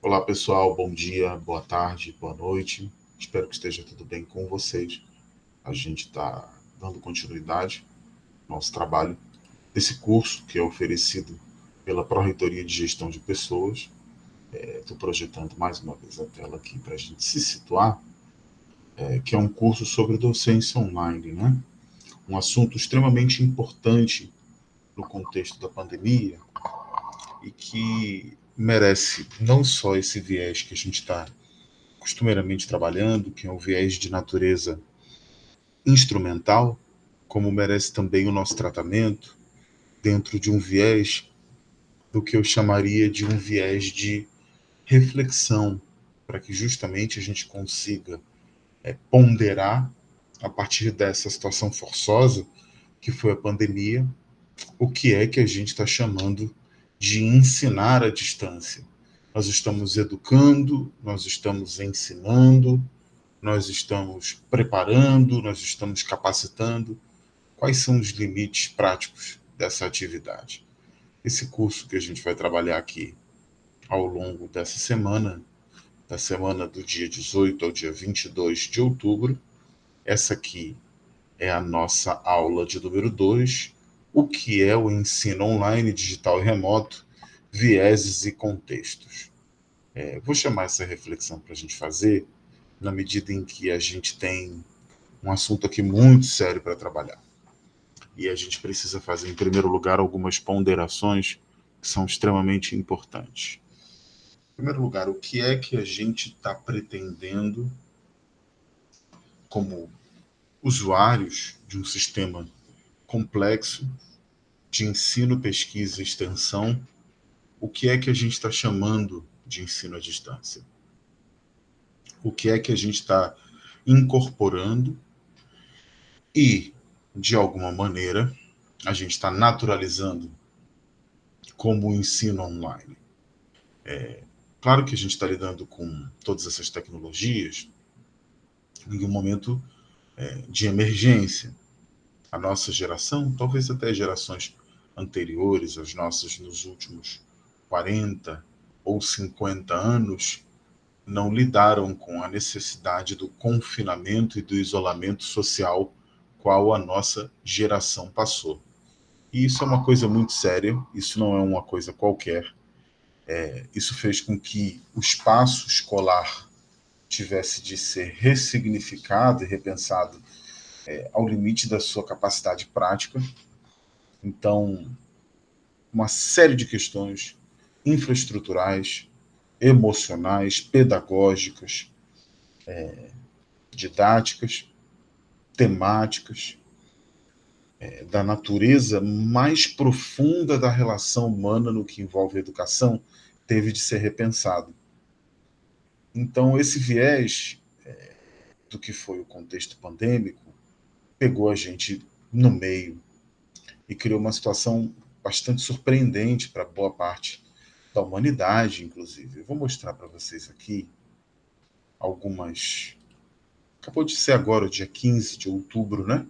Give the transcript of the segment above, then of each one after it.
Olá pessoal, bom dia, boa tarde, boa noite. Espero que esteja tudo bem com vocês. A gente está dando continuidade ao nosso trabalho desse curso que é oferecido pela Pró-Reitoria de Gestão de Pessoas. Estou projetando mais uma vez a tela aqui para a gente se situar, que é um curso sobre docência online, né? Um assunto extremamente importante no contexto da pandemia e que merece não só esse viés que a gente está costumeiramente trabalhando, que é um viés de natureza instrumental, como merece também o nosso tratamento, dentro de um viés do que eu chamaria de um viés de reflexão, para que justamente a gente consiga ponderar, a partir dessa situação forçosa que foi a pandemia, o que é que a gente está chamando de ensinar à distância. Nós estamos educando, nós estamos ensinando, nós estamos preparando, nós estamos capacitando. Quais são os limites práticos dessa atividade? Esse curso que a gente vai trabalhar aqui ao longo dessa semana, da semana do dia 18 ao dia 22 de outubro, essa aqui é a nossa aula de número 2, o que é o ensino online, digital e remoto, vieses e contextos. Vou chamar essa reflexão para a gente fazer na medida em que a gente tem um assunto aqui muito sério para trabalhar. E a gente precisa fazer, em primeiro lugar, algumas ponderações que são extremamente importantes. Em primeiro lugar, o que é que a gente está pretendendo como usuários de um sistema complexo de ensino, pesquisa e extensão? O que é que a gente está chamando de ensino à distância? O que é que a gente está incorporando e, de alguma maneira, a gente está naturalizando como o ensino online? Claro que a gente está lidando com todas essas tecnologias em um momento de emergência. A nossa geração, talvez até gerações anteriores, as nossas nos últimos 40 ou 50 anos, não lidaram com a necessidade do confinamento e do isolamento social qual a nossa geração passou. E isso é uma coisa muito séria, isso não é uma coisa qualquer. Isso fez com que o espaço escolar tivesse de ser ressignificado e repensado ao limite da sua capacidade prática. Então, uma série de questões infraestruturais, emocionais, pedagógicas, didáticas, temáticas, da natureza mais profunda da relação humana no que envolve a educação, teve de ser repensado. Então, esse viés do que foi o contexto pandêmico pegou a gente no meio e criou uma situação bastante surpreendente para boa parte da humanidade, inclusive. Eu vou mostrar para vocês aqui algumas. Acabou de ser agora o dia 15 de outubro, né?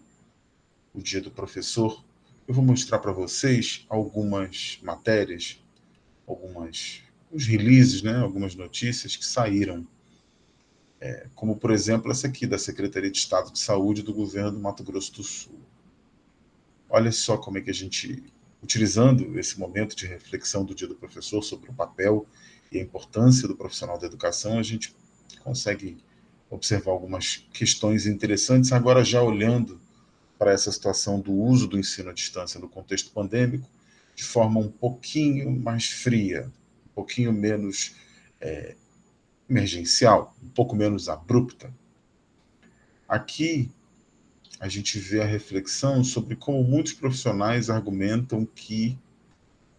O dia do professor. Eu vou mostrar para vocês algumas matérias, os releases, né? Algumas notícias que saíram, como por exemplo essa aqui da Secretaria de Estado de Saúde do governo do Mato Grosso do Sul. Olha só como é que a gente, utilizando esse momento de reflexão do Dia do Professor sobre o papel e a importância do profissional da educação, a gente consegue observar algumas questões interessantes, agora já olhando para essa situação do uso do ensino à distância no contexto pandêmico, de forma um pouquinho mais fria, um pouquinho menos emergencial, um pouco menos abrupta. Aqui a gente vê a reflexão sobre como muitos profissionais argumentam que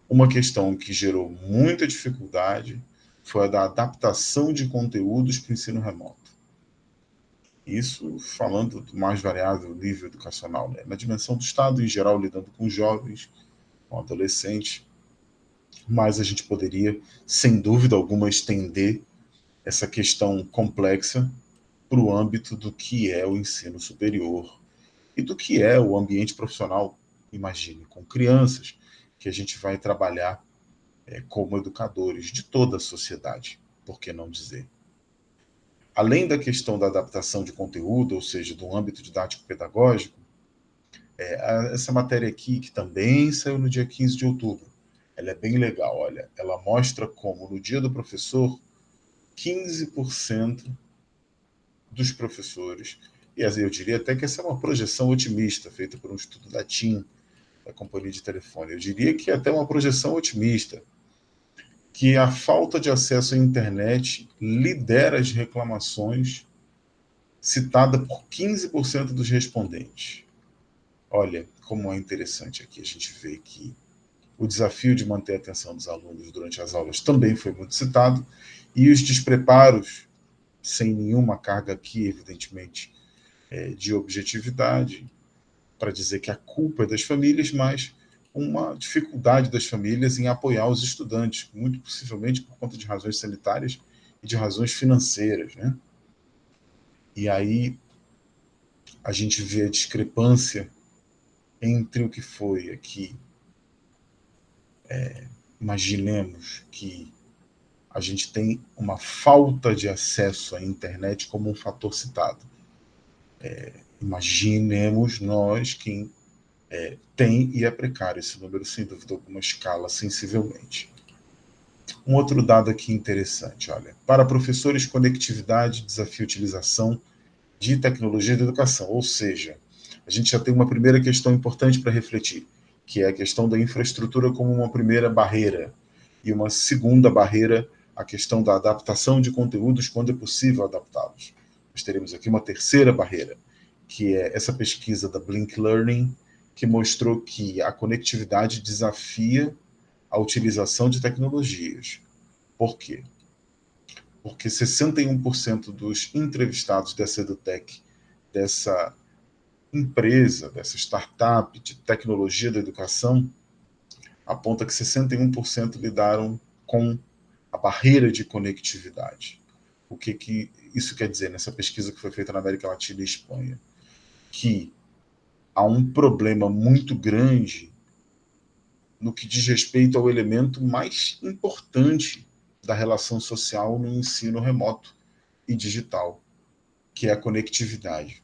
uma questão que gerou muita dificuldade foi a da adaptação de conteúdos para o ensino remoto. Isso falando do mais variado nível educacional, né? Na dimensão do Estado, em geral, lidando com jovens, com adolescentes, mas a gente poderia, sem dúvida alguma, estender essa questão complexa para o âmbito do que é o ensino superior e do que é o ambiente profissional, imagine, com crianças, que a gente vai trabalhar como educadores de toda a sociedade. por que não dizer? Além da questão da adaptação de conteúdo, ou seja, do âmbito didático-pedagógico, essa matéria aqui, que também saiu no dia 15 de outubro, ela é bem legal, olha, ela mostra como no dia do professor, 15% dos professores, e eu diria até que essa é uma projeção otimista, feita por um estudo da TIM, da companhia de telefone, eu diria que é até uma projeção otimista, que a falta de acesso à internet lidera as reclamações, citada por 15% dos respondentes. Olha, como é interessante aqui a gente ver que o desafio de manter a atenção dos alunos durante as aulas também foi muito citado, e os despreparos, sem nenhuma carga aqui, evidentemente, de objetividade, para dizer que a culpa é das famílias, mas uma dificuldade das famílias em apoiar os estudantes, muito possivelmente por conta de razões sanitárias e de razões financeiras, né? E aí a gente vê a discrepância entre o que foi aqui. Imaginemos que a gente tem uma falta de acesso à internet como um fator citado. Imaginemos nós quem tem e é precário. Esse número, sem dúvida alguma, escala sensivelmente. Um outro dado aqui interessante, olha. Para professores, conectividade desafia a utilização de tecnologia da educação, ou seja, a gente já tem uma primeira questão importante para refletir, que é a questão da infraestrutura como uma primeira barreira, e uma segunda barreira, a questão da adaptação de conteúdos quando é possível adaptá-los. Nós teremos aqui uma terceira barreira, que é essa pesquisa da Blink Learning, que mostrou que a conectividade desafia a utilização de tecnologias. Por quê? Porque 61% dos entrevistados dessa EduTech, dessa empresa, dessa startup de tecnologia da educação, aponta que 61% lidaram com a barreira de conectividade. O que isso quer dizer nessa pesquisa que foi feita na América Latina e Espanha? Que há um problema muito grande no que diz respeito ao elemento mais importante da relação social no ensino remoto e digital, que é a conectividade.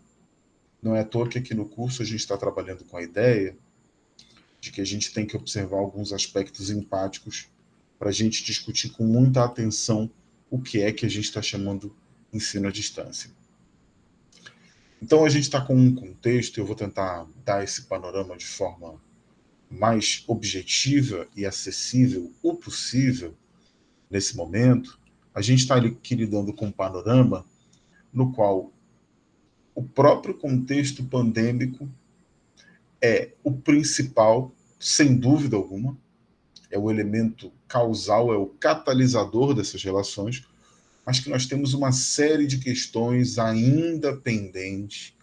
Não é à toa que aqui no curso a gente está trabalhando com a ideia de que a gente tem que observar alguns aspectos empáticos para a gente discutir com muita atenção o que é que a gente está chamando ensino à distância. Então a gente está com um contexto, eu vou tentar dar esse panorama de forma mais objetiva e acessível o possível nesse momento. A gente está aqui lidando com um panorama no qual o próprio contexto pandêmico é o principal, sem dúvida alguma, é o elemento causal, é o catalisador dessas relações, mas que nós temos uma série de questões ainda pendentes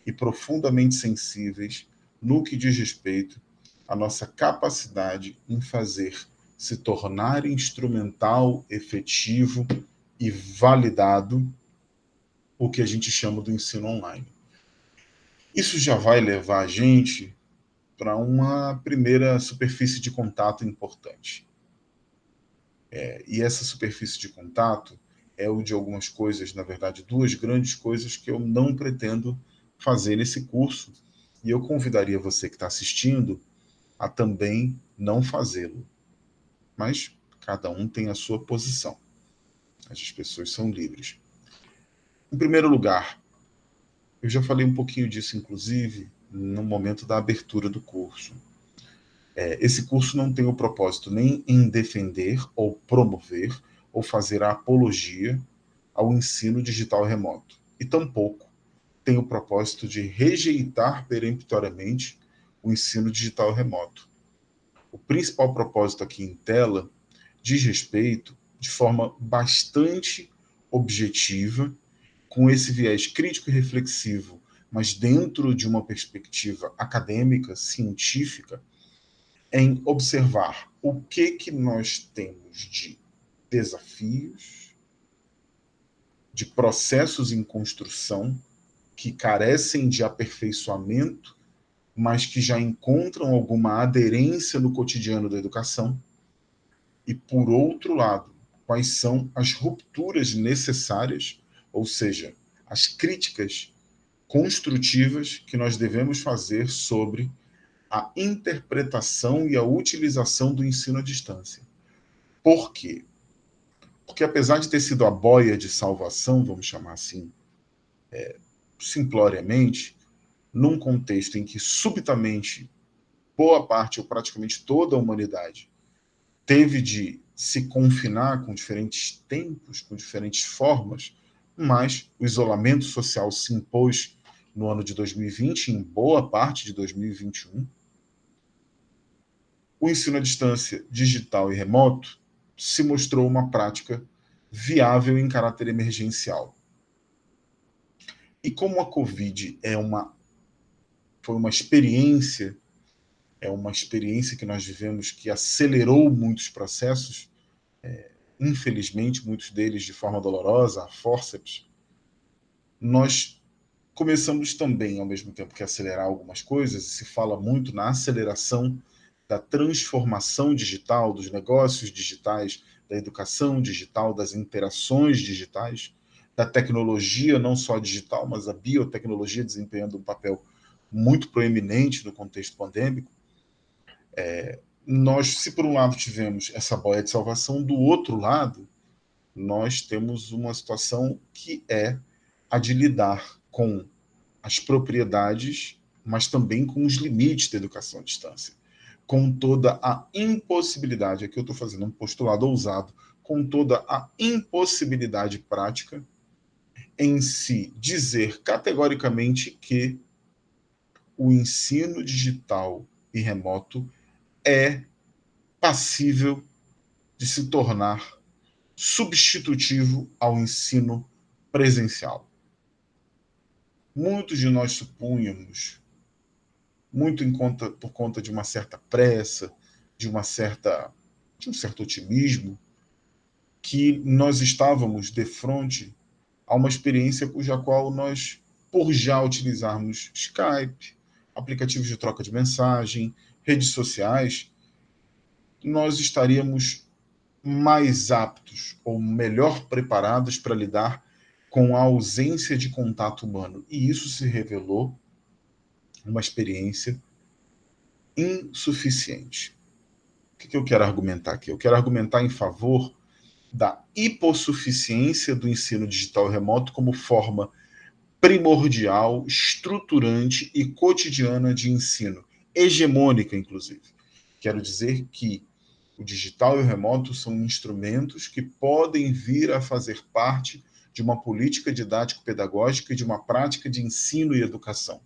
e profundamente sensíveis no que diz respeito à nossa capacidade em fazer se tornar instrumental, efetivo e validado o que a gente chama do ensino online. Isso já vai levar a gente para uma primeira superfície de contato importante. E essa superfície de contato é o de algumas coisas, na verdade, duas grandes coisas que eu não pretendo fazer nesse curso, e eu convidaria você que está assistindo a também não fazê-lo. Mas cada um tem a sua posição. As pessoas são livres. Em primeiro lugar, eu já falei um pouquinho disso, inclusive, no momento da abertura do curso. Esse curso não tem o propósito nem em defender ou promover ou fazer a apologia ao ensino digital remoto. E tampouco tem o propósito de rejeitar peremptoriamente o ensino digital remoto. O principal propósito aqui em tela diz respeito, de forma bastante objetiva, com esse viés crítico e reflexivo, mas dentro de uma perspectiva acadêmica, científica, em observar o que nós temos de desafios, de processos em construção que carecem de aperfeiçoamento, mas que já encontram alguma aderência no cotidiano da educação. E, por outro lado, quais são as rupturas necessárias, ou seja, as críticas construtivas que nós devemos fazer sobre a interpretação e a utilização do ensino à distância. Por quê? Porque apesar de ter sido a boia de salvação, vamos chamar assim, simploriamente, num contexto em que subitamente boa parte ou praticamente toda a humanidade teve de se confinar com diferentes tempos, com diferentes formas, mas o isolamento social se impôs no ano de 2020, em boa parte de 2021. O ensino à distância digital e remoto se mostrou uma prática viável em caráter emergencial. E como a Covid foi uma experiência, é uma experiência que nós vivemos que acelerou muitos processos, infelizmente, muitos deles de forma dolorosa, a fórceps, nós começamos também, ao mesmo tempo que acelerar algumas coisas, se fala muito na aceleração da transformação digital, dos negócios digitais, da educação digital, das interações digitais, da tecnologia, não só digital, mas a biotecnologia desempenhando um papel muito proeminente no contexto pandêmico. Nós, se por um lado tivemos essa boia de salvação, do outro lado, nós temos uma situação que é a de lidar com as propriedades, mas também com os limites da educação à distância, com toda a impossibilidade, aqui eu estou fazendo um postulado ousado, com toda a impossibilidade prática em se dizer categoricamente que o ensino digital e remoto é passível de se tornar substitutivo ao ensino presencial. Muitos de nós supunhamos, por conta de uma certa pressa, de um certo otimismo, que nós estávamos de frente a uma experiência cuja qual nós, por já utilizarmos Skype, aplicativos de troca de mensagem, redes sociais, nós estaríamos mais aptos ou melhor preparados para lidar com a ausência de contato humano. E isso se revelou uma experiência insuficiente. O que eu quero argumentar aqui? Eu quero argumentar em favor da hipossuficiência do ensino digital remoto como forma primordial, estruturante e cotidiana de ensino, hegemônica, inclusive. Quero dizer que o digital e o remoto são instrumentos que podem vir a fazer parte de uma política didático-pedagógica e de uma prática de ensino e educação.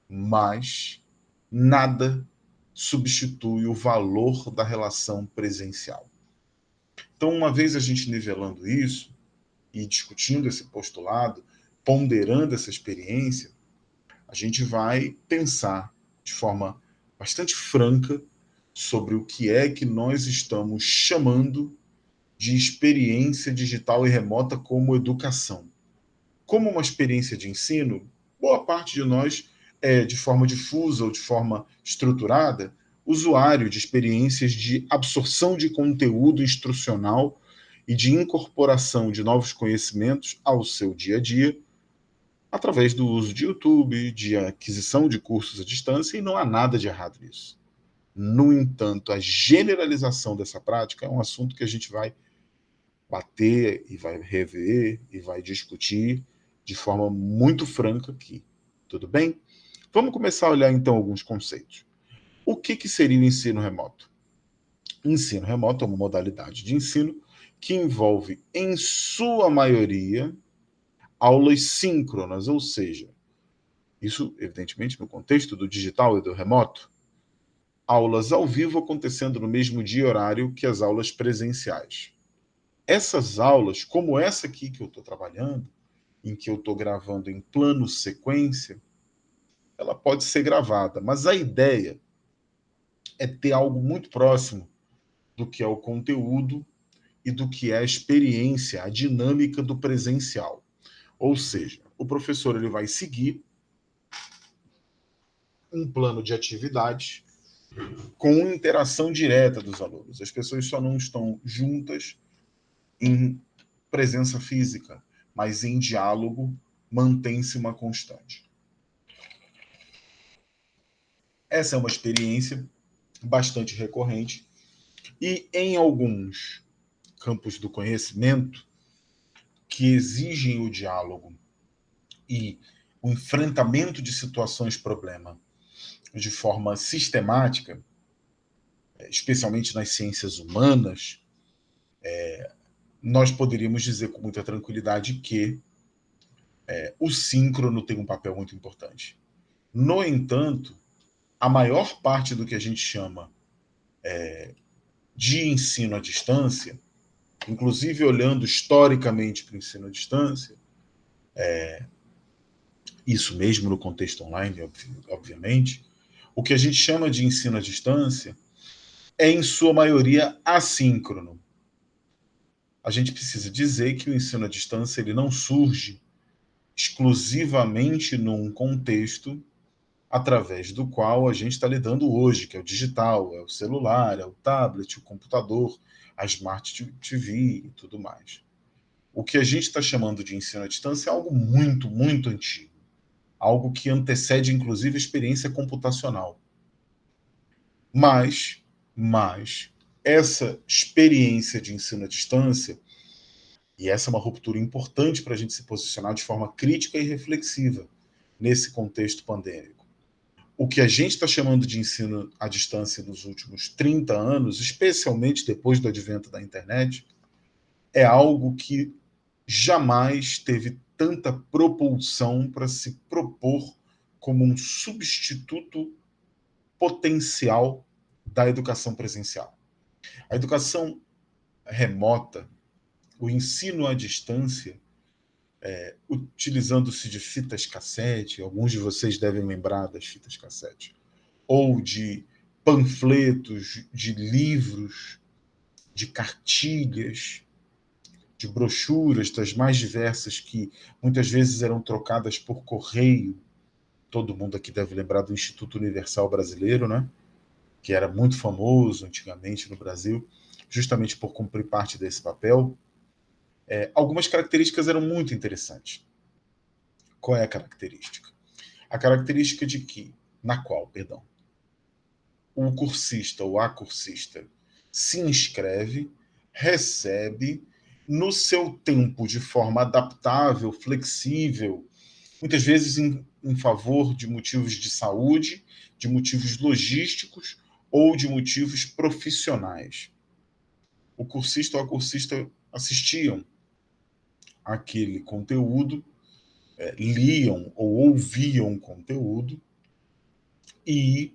Mas nada substitui o valor da relação presencial. Então, uma vez a gente nivelando isso e discutindo esse postulado, ponderando essa experiência, a gente vai pensar de forma bastante franca sobre o que é que nós estamos chamando de experiência digital e remota como educação. Como uma experiência de ensino, boa parte de nós é, de forma difusa ou de forma estruturada, usuário de experiências de absorção de conteúdo instrucional e de incorporação de novos conhecimentos ao seu dia a dia, através do uso de YouTube, de aquisição de cursos à distância, e não há nada de errado nisso. No entanto, a generalização dessa prática é um assunto que a gente vai bater e vai rever e vai discutir de forma muito franca aqui. Tudo bem? Vamos começar a olhar então alguns conceitos. O que seria o ensino remoto? Ensino remoto é uma modalidade de ensino que envolve, em sua maioria, aulas síncronas, ou seja, isso, evidentemente, no contexto do digital e do remoto, aulas ao vivo acontecendo no mesmo dia e horário que as aulas presenciais. Essas aulas, como essa aqui que eu estou trabalhando, em que eu estou gravando em plano sequência, ela pode ser gravada, mas a ideia é ter algo muito próximo do que é o conteúdo e do que é a experiência, a dinâmica do presencial. Ou seja, o professor ele vai seguir um plano de atividades com interação direta dos alunos. As pessoas só não estão juntas em presença física, mas em diálogo mantém-se uma constante. Essa é uma experiência bastante recorrente e em alguns campos do conhecimento que exigem o diálogo e o enfrentamento de situações problema de forma sistemática, especialmente nas ciências humanas, nós poderíamos dizer com muita tranquilidade que o síncrono tem um papel muito importante. No entanto, a maior parte do que a gente chama de ensino à distância, inclusive olhando historicamente para o ensino à distância, isso mesmo no contexto online, obviamente, o que a gente chama de ensino à distância é, em sua maioria, assíncrono. A gente precisa dizer que o ensino à distância ele não surge exclusivamente num contexto através do qual a gente está lidando hoje, que é o digital, é o celular, é o tablet, o computador, a Smart TV e tudo mais. O que a gente está chamando de ensino à distância é algo muito, muito antigo. Algo que antecede, inclusive, a experiência computacional. Mas essa experiência de ensino à distância, e essa é uma ruptura importante para a gente se posicionar de forma crítica e reflexiva nesse contexto pandêmico. O que a gente está chamando de ensino à distância nos últimos 30 anos, especialmente depois do advento da internet, é algo que jamais teve tanta propulsão para se propor como um substituto potencial da educação presencial. A educação remota, o ensino à distância, utilizando-se de fitas cassete, alguns de vocês devem lembrar das fitas cassete, ou de panfletos, de livros, de cartilhas, de brochuras das mais diversas que muitas vezes eram trocadas por correio. Todo mundo aqui deve lembrar do Instituto Universal Brasileiro, né? Que era muito famoso antigamente no Brasil, justamente por cumprir parte desse papel. Algumas características eram muito interessantes. Qual é a característica? A característica na qual, o cursista ou a cursista se inscreve, recebe no seu tempo de forma adaptável, flexível, muitas vezes em favor de motivos de saúde, de motivos logísticos ou de motivos profissionais. O cursista ou a cursista assistiam aquele conteúdo, liam ou ouviam o conteúdo e,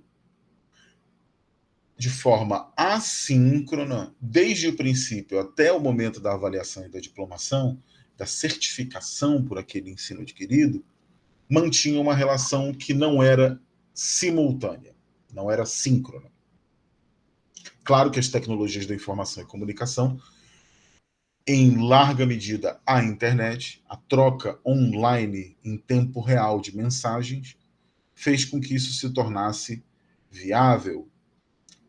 de forma assíncrona, desde o princípio até o momento da avaliação e da diplomação, da certificação por aquele ensino adquirido, mantinham uma relação que não era simultânea, não era síncrona. Claro que as tecnologias da informação e comunicação, em larga medida a internet, a troca online em tempo real de mensagens, fez com que isso se tornasse viável.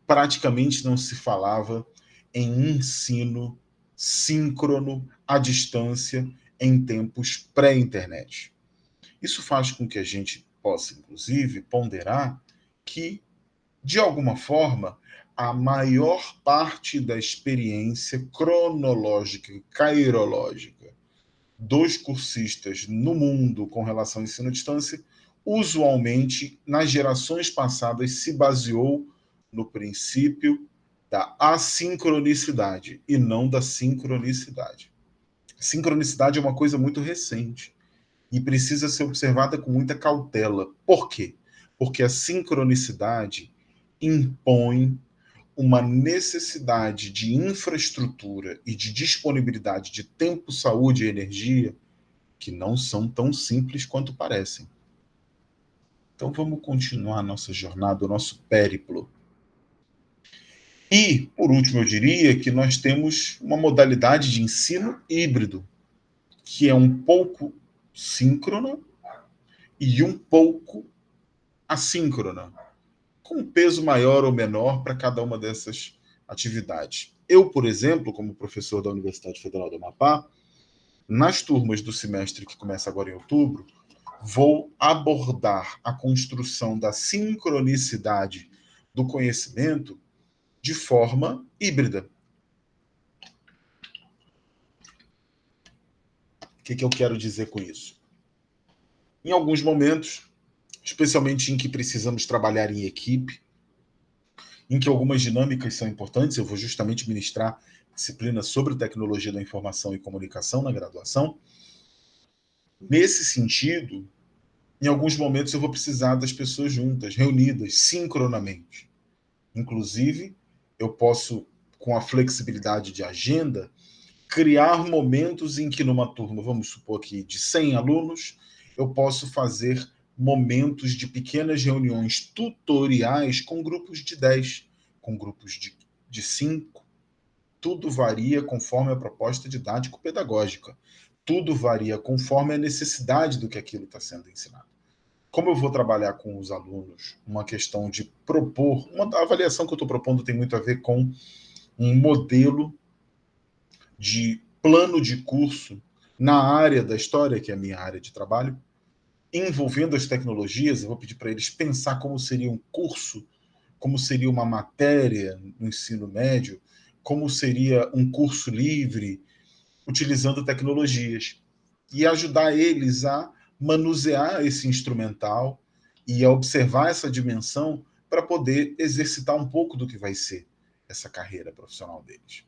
Praticamente não se falava em ensino síncrono à distância em tempos pré-internet. Isso faz com que a gente possa, inclusive, ponderar que, de alguma forma, a maior parte da experiência cronológica e cairológica dos cursistas no mundo com relação ao ensino à distância, usualmente, nas gerações passadas, se baseou no princípio da assincronicidade e não da sincronicidade. Sincronicidade é uma coisa muito recente e precisa ser observada com muita cautela. Por quê? Porque a sincronicidade impõe uma necessidade de infraestrutura e de disponibilidade de tempo, saúde e energia que não são tão simples quanto parecem. Então vamos continuar a nossa jornada, o nosso périplo. E, por último, eu diria que nós temos uma modalidade de ensino híbrido, que é um pouco síncrona e um pouco assíncrona, com um peso maior ou menor para cada uma dessas atividades. Eu, por exemplo, como professor da Universidade Federal do Amapá, nas turmas do semestre que começa agora em outubro, vou abordar a construção da sincronicidade do conhecimento de forma híbrida. O que eu quero dizer com isso? Em alguns momentos, especialmente em que precisamos trabalhar em equipe, em que algumas dinâmicas são importantes, eu vou justamente ministrar disciplina sobre tecnologia da informação e comunicação na graduação. Nesse sentido, em alguns momentos eu vou precisar das pessoas juntas, reunidas, sincronamente. Inclusive, eu posso, com a flexibilidade de agenda, criar momentos em que numa turma, vamos supor aqui, de 100 alunos, eu posso fazer momentos de pequenas reuniões tutoriais com grupos de 10, com grupos de 5. Tudo varia conforme a proposta didático-pedagógica. Tudo varia conforme a necessidade do que aquilo está sendo ensinado. Como eu vou trabalhar com os alunos uma questão de propor, a avaliação que eu estou propondo tem muito a ver com um modelo de plano de curso na área da história, que é a minha área de trabalho, envolvendo as tecnologias. Eu vou pedir para eles pensar como seria um curso, como seria uma matéria no ensino médio, como seria um curso livre, utilizando tecnologias, e ajudar eles a manusear esse instrumental e a observar essa dimensão para poder exercitar um pouco do que vai ser essa carreira profissional deles.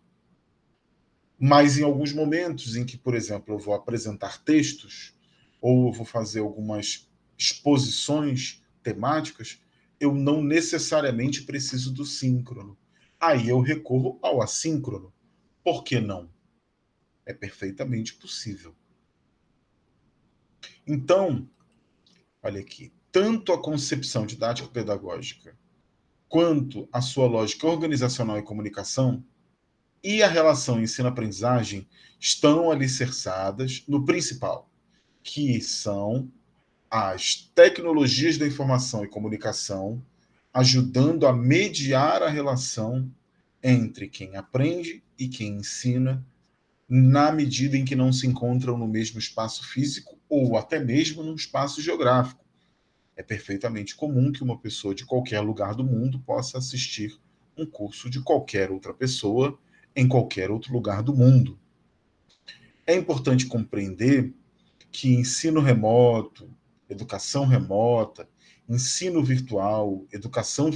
Mas em alguns momentos em que, por exemplo, eu vou apresentar textos ou eu vou fazer algumas exposições temáticas, eu não necessariamente preciso do síncrono. Aí eu recorro ao assíncrono. Por que não? É perfeitamente possível. Então, olha aqui, tanto a concepção didático-pedagógica quanto a sua lógica organizacional e comunicação e a relação ensino-aprendizagem estão alicerçadas no principal, que são as tecnologias da informação e comunicação, ajudando a mediar a relação entre quem aprende e quem ensina, na medida em que não se encontram no mesmo espaço físico ou até mesmo num espaço geográfico. É perfeitamente comum que uma pessoa de qualquer lugar do mundo possa assistir um curso de qualquer outra pessoa em qualquer outro lugar do mundo. É importante compreender que ensino remoto, educação remota, ensino virtual, educação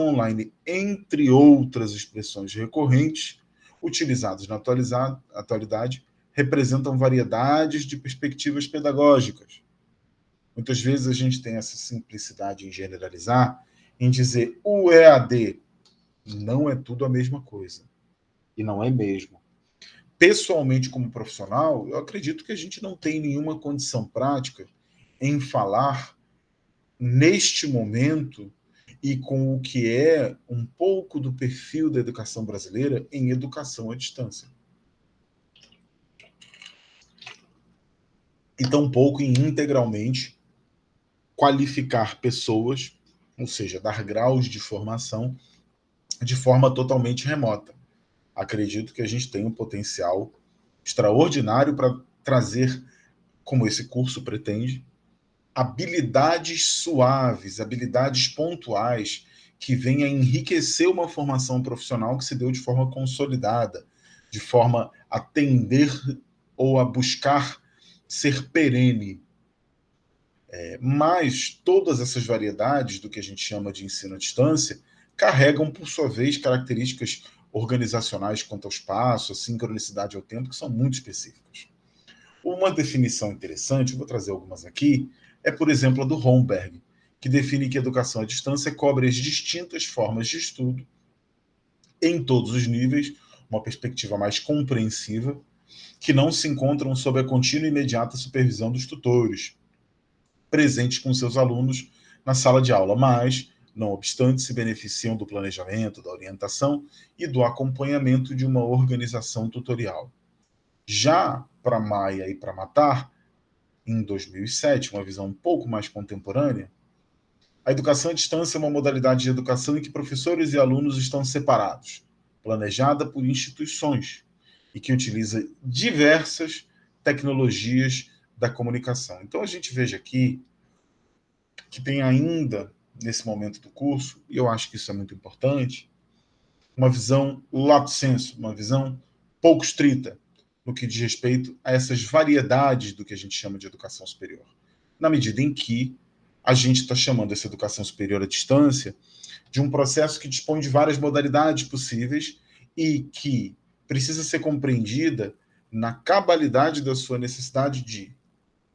online, entre outras expressões recorrentes, utilizadas na atualidade, representam variedades de perspectivas pedagógicas. Muitas vezes a gente tem essa simplicidade em generalizar, em dizer o EAD. Não é tudo a mesma coisa. E não é mesmo. Pessoalmente, como profissional, eu acredito que a gente não tem nenhuma condição prática em falar neste momento e com o que é um pouco do perfil da educação brasileira em educação à distância. E tampouco em integralmente qualificar pessoas, ou seja, dar graus de formação de forma totalmente remota. Acredito que a gente tem um potencial extraordinário para trazer, como esse curso pretende, habilidades suaves, habilidades pontuais que venham a enriquecer uma formação profissional que se deu de forma consolidada, de forma a tender ou a buscar ser perene. Mas todas essas variedades do que a gente chama de ensino à distância carregam, por sua vez, características organizacionais quanto ao espaço, a sincronicidade ao tempo, que são muito específicas. Uma definição interessante, vou trazer algumas aqui, é, por exemplo, a do Romberg, que define que a educação à distância cobre as distintas formas de estudo em todos os níveis, uma perspectiva mais compreensiva, que não se encontram sob a contínua e imediata supervisão dos tutores, presentes com seus alunos na sala de aula, mas, não obstante, se beneficiam do planejamento, da orientação e do acompanhamento de uma organização tutorial. Já para Maia e para Matar, em 2007, uma visão um pouco mais contemporânea, a educação à distância é uma modalidade de educação em que professores e alunos estão separados planejada por instituições e que utiliza diversas tecnologias da comunicação. Então, a gente veja aqui que tem ainda, nesse momento do curso, e eu acho que isso é muito importante, uma visão lato sensu, uma visão pouco estrita no que diz respeito a essas variedades do que a gente chama de educação superior. Na medida em que a gente está chamando essa educação superior à distância de um processo que dispõe de várias modalidades possíveis e que precisa ser compreendida na cabalidade da sua necessidade de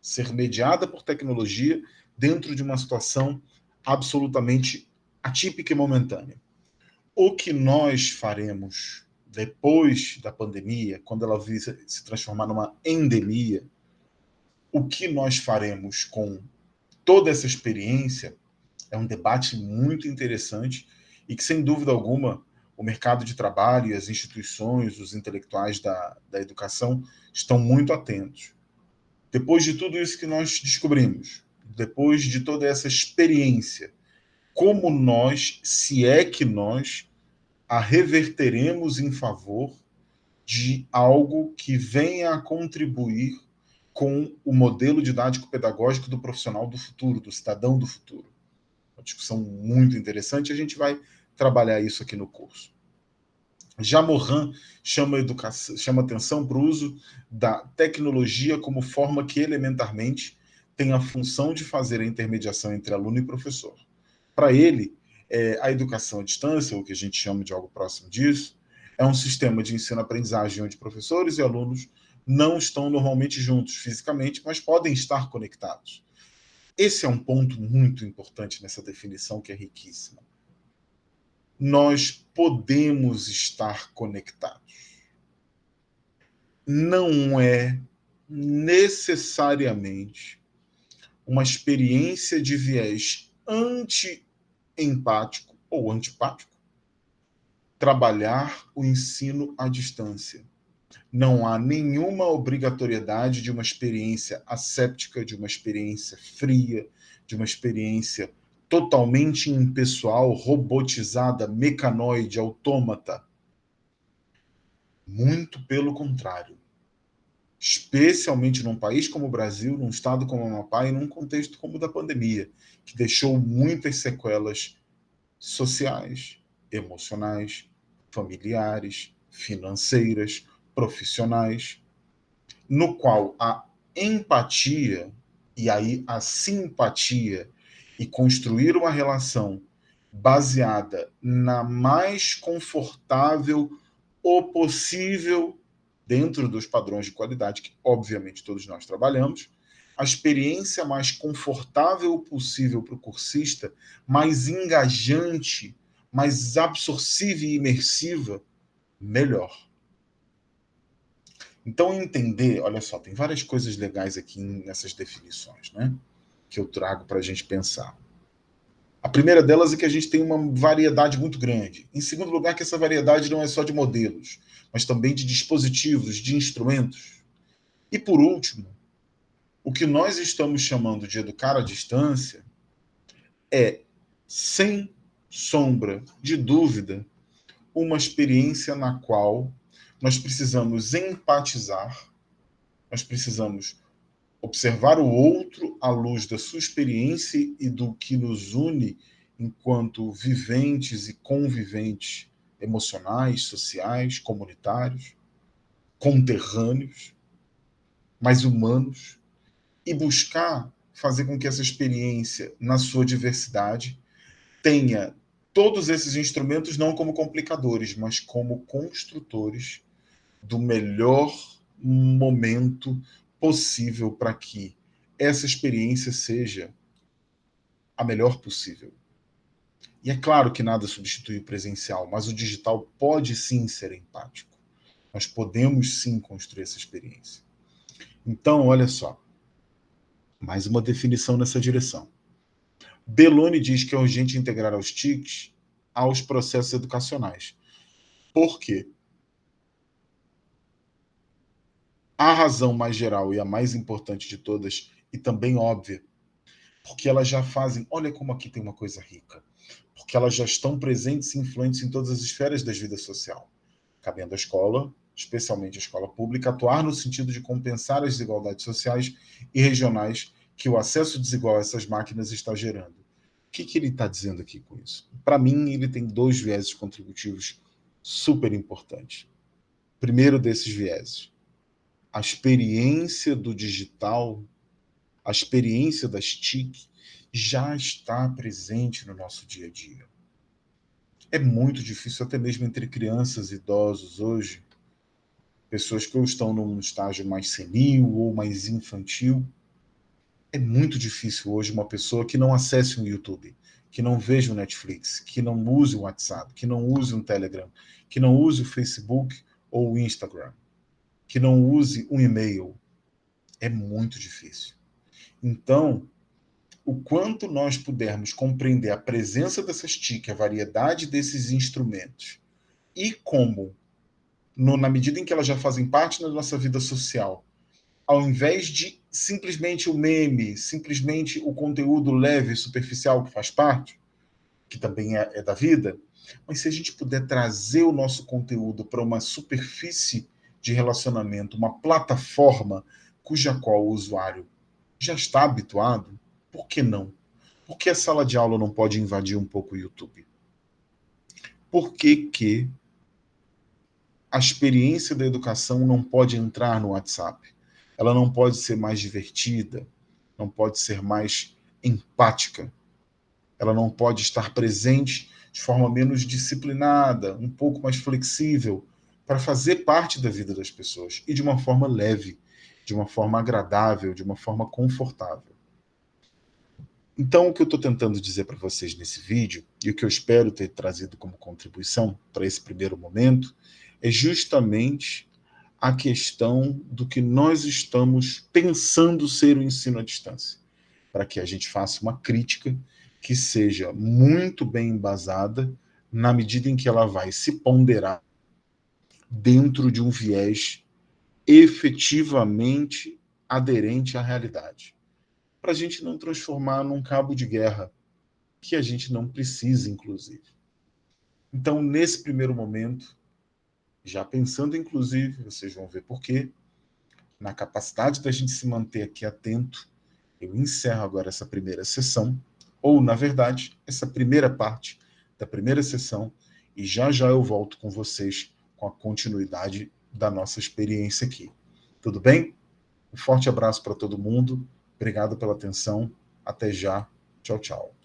ser mediada por tecnologia dentro de uma situação absolutamente atípica e momentânea. O que nós faremos depois da pandemia, quando ela vir se transformar numa endemia, o que nós faremos com toda essa experiência é um debate muito interessante e que, sem dúvida alguma, o mercado de trabalho e as instituições, os intelectuais da educação estão muito atentos. Depois de tudo isso que nós descobrimos, depois de toda essa experiência, como nós, se é que nós, a reverteremos em favor de algo que venha a contribuir com o modelo didático-pedagógico do profissional do futuro, do cidadão do futuro. Uma discussão muito interessante, a gente vai trabalhar isso aqui no curso. Já Morin chama atenção para o uso da tecnologia como forma que elementarmente tem a função de fazer a intermediação entre aluno e professor. Para ele, a educação à distância, o que a gente chama de algo próximo disso, é um sistema de ensino-aprendizagem onde professores e alunos não estão normalmente juntos fisicamente, mas podem estar conectados. Esse é um ponto muito importante nessa definição que é riquíssima. Nós podemos estar conectados. Não é necessariamente uma experiência de viés anti-empático ou antipático trabalhar o ensino à distância. Não há nenhuma obrigatoriedade de uma experiência asséptica, de uma experiência fria, de uma experiência totalmente impessoal, robotizada, mecanoide, autômata. Muito pelo contrário. Especialmente num país como o Brasil, num estado como o Amapá e num contexto como o da pandemia, que deixou muitas sequelas sociais, emocionais, familiares, financeiras, profissionais, no qual a empatia e aí a simpatia e construir uma relação baseada na mais confortável o possível dentro dos padrões de qualidade que obviamente todos nós trabalhamos, a experiência mais confortável possível para o cursista, mais engajante, mais absorsiva e imersiva, melhor. Então, entender, olha só, tem várias coisas legais aqui nessas definições, né? Que eu trago para a gente pensar. A primeira delas é que a gente tem uma variedade muito grande. Em segundo lugar, que essa variedade não é só de modelos, mas também de dispositivos, de instrumentos. E por último, o que nós estamos chamando de educar à distância é, sem sombra de dúvida, uma experiência na qual nós precisamos empatizar, nós precisamos observar o outro à luz da sua experiência e do que nos une enquanto viventes e conviventes emocionais, sociais, comunitários, conterrâneos, mais humanos, e buscar fazer com que essa experiência, na sua diversidade, tenha todos esses instrumentos não como complicadores, mas como construtores do melhor momento possível para que essa experiência seja a melhor possível. E é claro que nada substitui o presencial, mas o digital pode sim ser empático. Nós podemos sim construir essa experiência. Então, olha só, mais uma definição nessa direção. Belloni diz que é urgente integrar os TICs aos processos educacionais. Por quê? A razão mais geral e a mais importante de todas, e também óbvia, porque elas já fazem, olha como aqui tem uma coisa rica, porque elas já estão presentes e influentes em todas as esferas da vida social. cabendo à escola, especialmente a escola pública, atuar no sentido de compensar as desigualdades sociais e regionais que o acesso desigual a essas máquinas está gerando. O que ele está dizendo aqui com isso? Para mim, ele tem 2 vieses contributivos super importantes. Primeiro desses vieses, a experiência do digital, a experiência das TIC já está presente no nosso dia a dia. É muito difícil, até mesmo entre crianças e idosos hoje, pessoas que ou estão num estágio mais senil ou mais infantil. É muito difícil hoje uma pessoa que não acesse um YouTube, que não veja o Netflix, que não use o WhatsApp, que não use um Telegram, que não use o Facebook ou o Instagram, que não use um e-mail. É muito difícil. Então, o quanto nós pudermos compreender a presença dessas TIC, a variedade desses instrumentos, e como, na medida em que elas já fazem parte da nossa vida social, ao invés de simplesmente o meme, simplesmente o conteúdo leve, superficial que faz parte, que também é da vida, mas se a gente puder trazer o nosso conteúdo para uma superfície de relacionamento, uma plataforma cuja qual o usuário já está habituado, por que não? Por que a sala de aula não pode invadir um pouco o YouTube? Por que a experiência da educação não pode entrar no WhatsApp? Ela não pode ser mais divertida, não pode ser mais empática, ela não pode estar presente de forma menos disciplinada, um pouco mais flexível, para fazer parte da vida das pessoas e de uma forma leve, de uma forma agradável, de uma forma confortável. Então, o que eu estou tentando dizer para vocês nesse vídeo, e o que eu espero ter trazido como contribuição para esse primeiro momento, é justamente a questão do que nós estamos pensando ser o ensino à distância, para que a gente faça uma crítica que seja muito bem embasada, na medida em que ela vai se ponderar dentro de um viés efetivamente aderente à realidade, para a gente não transformar num cabo de guerra que a gente não precisa, inclusive. Então, nesse primeiro momento, já pensando, inclusive, vocês vão ver por quê, na capacidade da gente se manter aqui atento, eu encerro agora essa primeira sessão, ou, na verdade, essa primeira parte da primeira sessão, e já já eu volto com vocês com a continuidade da nossa experiência aqui. Tudo bem? Um forte abraço para todo mundo. Obrigado pela atenção. Até já. Tchau, tchau.